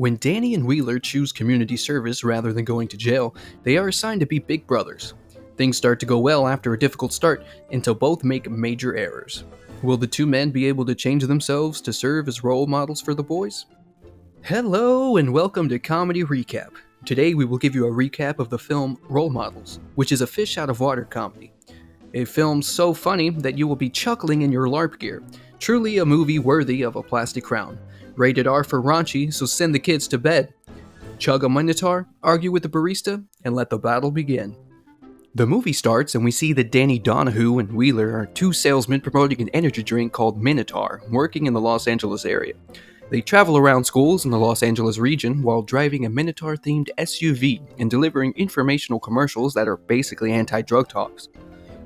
When Danny and Wheeler choose community service rather than going to jail, they are assigned to be big brothers. Things start to go well after a difficult start until both make major errors. Will the two men be able to change themselves to serve as role models for the boys? Hello and welcome to Comedy Recap. Today we will give you a recap of the film Role Models, which is a fish out of water comedy. A film so funny that you will be chuckling in your LARP gear. Truly a movie worthy of a plastic crown. Rated R for raunchy, so send the kids to bed. Chug a minotaur, argue with the barista, and let the battle begin. The movie starts and we see that Danny Donahue and Wheeler are two salesmen promoting an energy drink called Minotaur, working in the Los Angeles area. They travel around schools in the Los Angeles region while driving a Minotaur-themed SUV and delivering informational commercials that are basically anti-drug talks.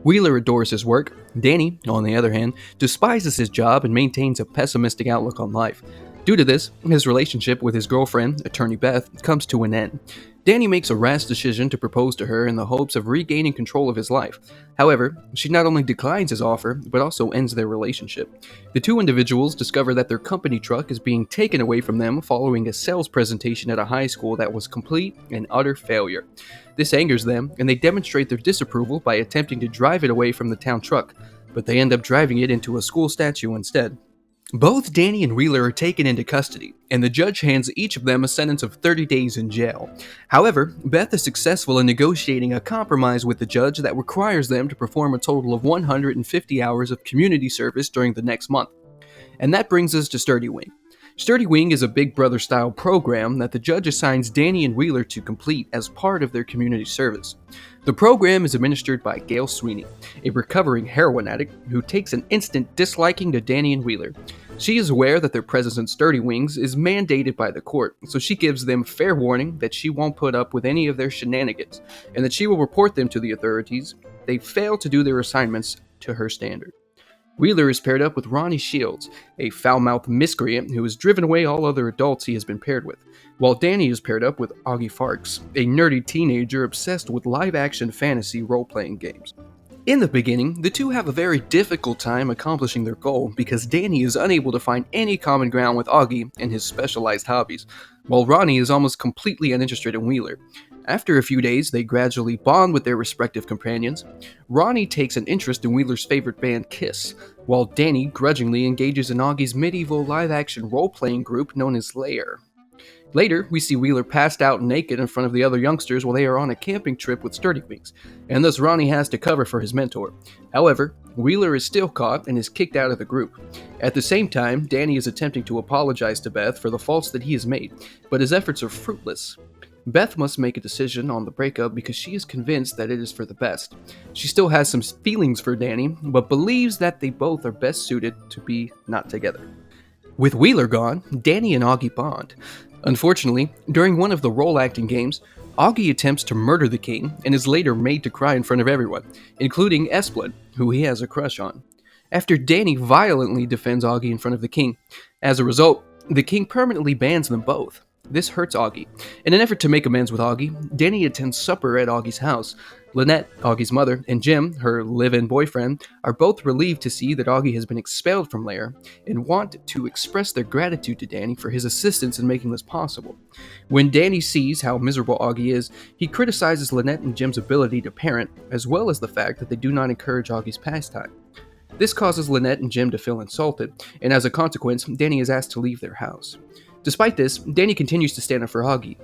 Wheeler adores his work. Danny, on the other hand, despises his job and maintains a pessimistic outlook on life. Due to this, his relationship with his girlfriend, attorney Beth, comes to an end. Danny makes a rash decision to propose to her in the hopes of regaining control of his life. However, she not only declines his offer, but also ends their relationship. The two individuals discover that their company truck is being taken away from them following a sales presentation at a high school that was complete and utter failure. This angers them, and they demonstrate their disapproval by attempting to drive it away from the town truck, but they end up driving it into a school statue instead. Both Danny and Wheeler are taken into custody, and the judge hands each of them a sentence of 30 days in jail. However, Beth is successful in negotiating a compromise with the judge that requires them to perform a total of 150 hours of community service during the next month. And that brings us to Sturdy Wing. Sturdy Wing is a Big Brother-style program that the judge assigns Danny and Wheeler to complete as part of their community service. The program is administered by Gail Sweeney, a recovering heroin addict who takes an instant disliking to Danny and Wheeler. She is aware that their presence in Sturdy Wings is mandated by the court, so she gives them fair warning that she won't put up with any of their shenanigans, and that she will report them to the authorities if they fail to do their assignments to her standard. Wheeler is paired up with Ronnie Shields, a foul-mouthed miscreant who has driven away all other adults he has been paired with, while Danny is paired up with Augie Farks, a nerdy teenager obsessed with live-action fantasy role-playing games. In the beginning, the two have a very difficult time accomplishing their goal because Danny is unable to find any common ground with Augie and his specialized hobbies, while Ronnie is almost completely uninterested in Wheeler. After a few days, they gradually bond with their respective companions. Ronnie takes an interest in Wheeler's favorite band, Kiss, while Danny grudgingly engages in Augie's medieval live-action role-playing group known as Lair. Later, we see Wheeler passed out naked in front of the other youngsters while they are on a camping trip with Sturdy Wings, and thus Ronnie has to cover for his mentor. However, Wheeler is still caught and is kicked out of the group. At the same time, Danny is attempting to apologize to Beth for the faults that he has made, but his efforts are fruitless. Beth must make a decision on the breakup because she is convinced that it is for the best. She still has some feelings for Danny, but believes that they both are best suited to be not together. With Wheeler gone, Danny and Augie bond. Unfortunately, during one of the role-acting games, Augie attempts to murder the king and is later made to cry in front of everyone, including Esplin, who he has a crush on. After Danny violently defends Augie in front of the king. As a result, the king permanently bans them both. This hurts Augie. In an effort to make amends with Augie, Danny attends supper at Augie's house. Lynette, Augie's mother, and Jim, her live-in boyfriend, are both relieved to see that Augie has been expelled from Lair and want to express their gratitude to Danny for his assistance in making this possible. When Danny sees how miserable Augie is, he criticizes Lynette and Jim's ability to parent, as well as the fact that they do not encourage Augie's pastime. This causes Lynette and Jim to feel insulted, and as a consequence, Danny is asked to leave their house. Despite this, Danny continues to stand up for Augie.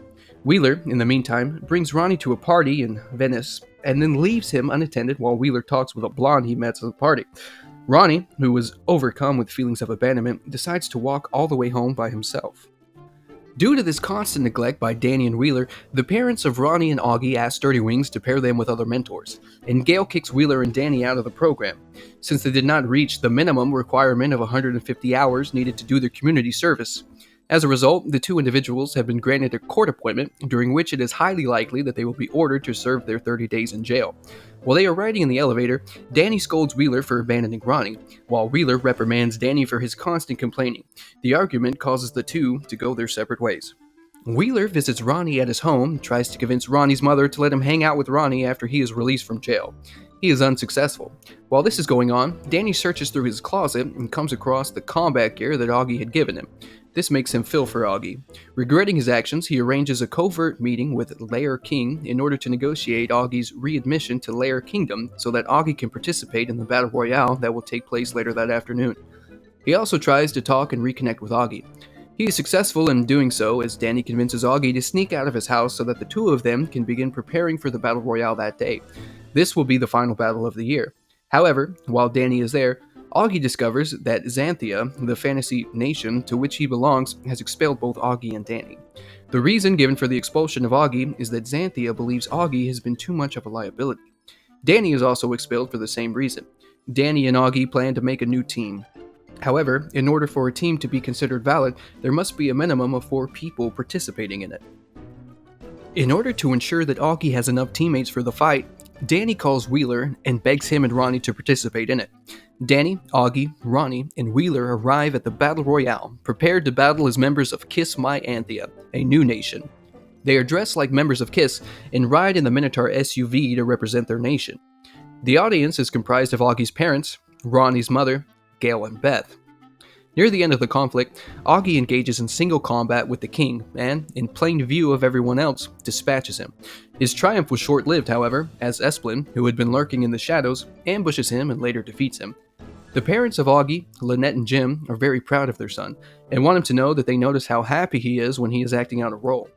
Wheeler, in the meantime, brings Ronnie to a party in Venice and then leaves him unattended while Wheeler talks with a blonde he met at the party. Ronnie, who was overcome with feelings of abandonment, decides to walk all the way home by himself. Due to this constant neglect by Danny and Wheeler, the parents of Ronnie and Augie ask Sturdy Wings to pair them with other mentors, and Gail kicks Wheeler and Danny out of the program, since they did not reach the minimum requirement of 150 hours needed to do their community service. As a result, the two individuals have been granted a court appointment, during which it is highly likely that they will be ordered to serve their 30 days in jail. While they are riding in the elevator, Danny scolds Wheeler for abandoning Ronnie, while Wheeler reprimands Danny for his constant complaining. The argument causes the two to go their separate ways. Wheeler visits Ronnie at his home and tries to convince Ronnie's mother to let him hang out with Ronnie after he is released from jail. He is unsuccessful. While this is going on, Danny searches through his closet and comes across the combat gear that Augie had given him. This makes him feel for Augie. Regretting his actions, he arranges a covert meeting with Lair King in order to negotiate Augie's readmission to Lair Kingdom so that Augie can participate in the battle royale that will take place later that afternoon. He also tries to talk and reconnect with Augie. He is successful in doing so as Danny convinces Augie to sneak out of his house so that the two of them can begin preparing for the battle royale that day. This will be the final battle of the year. However, while Danny is there, Augie discovers that Xanthia, the fantasy nation to which he belongs, has expelled both Augie and Danny. The reason given for the expulsion of Augie is that Xanthia believes Augie has been too much of a liability. Danny is also expelled for the same reason. Danny and Augie plan to make a new team. However, in order for a team to be considered valid, there must be a minimum of 4 people participating in it. In order to ensure that Augie has enough teammates for the fight, Danny calls Wheeler and begs him and Ronnie to participate in it. Danny, Augie, Ronnie, and Wheeler arrive at the Battle Royale, prepared to battle as members of Kiss My Anthea, a new nation. They are dressed like members of Kiss and ride in the Minotaur SUV to represent their nation. The audience is comprised of Augie's parents, Ronnie's mother, Gail, and Beth. Near the end of the conflict, Augie engages in single combat with the king and, in plain view of everyone else, dispatches him. His triumph was short-lived, however, as Esplin, who had been lurking in the shadows, ambushes him and later defeats him. The parents of Augie, Lynette and Jim, are very proud of their son and want him to know that they notice how happy he is when he is acting out a role.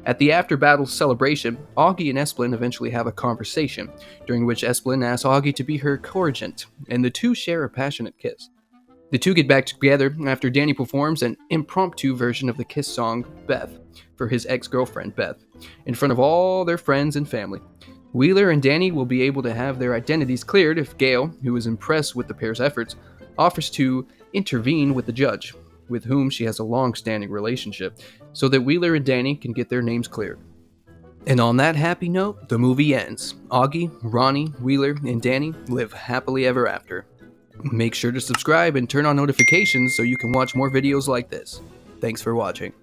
At the after-battle celebration, Augie and Esplin eventually have a conversation, during which Esplin asks Augie to be her corregent, and the two share a passionate kiss. The two get back together after Danny performs an impromptu version of the Kiss song Beth for his ex-girlfriend Beth, in front of all their friends and family. Wheeler and Danny will be able to have their identities cleared if Gail, who is impressed with the pair's efforts, offers to intervene with the judge, with whom she has a long-standing relationship, so that Wheeler and Danny can get their names cleared. And on that happy note, the movie ends. Augie, Ronnie, Wheeler, and Danny live happily ever after. Make sure to subscribe and turn on notifications so you can watch more videos like this. Thanks for watching.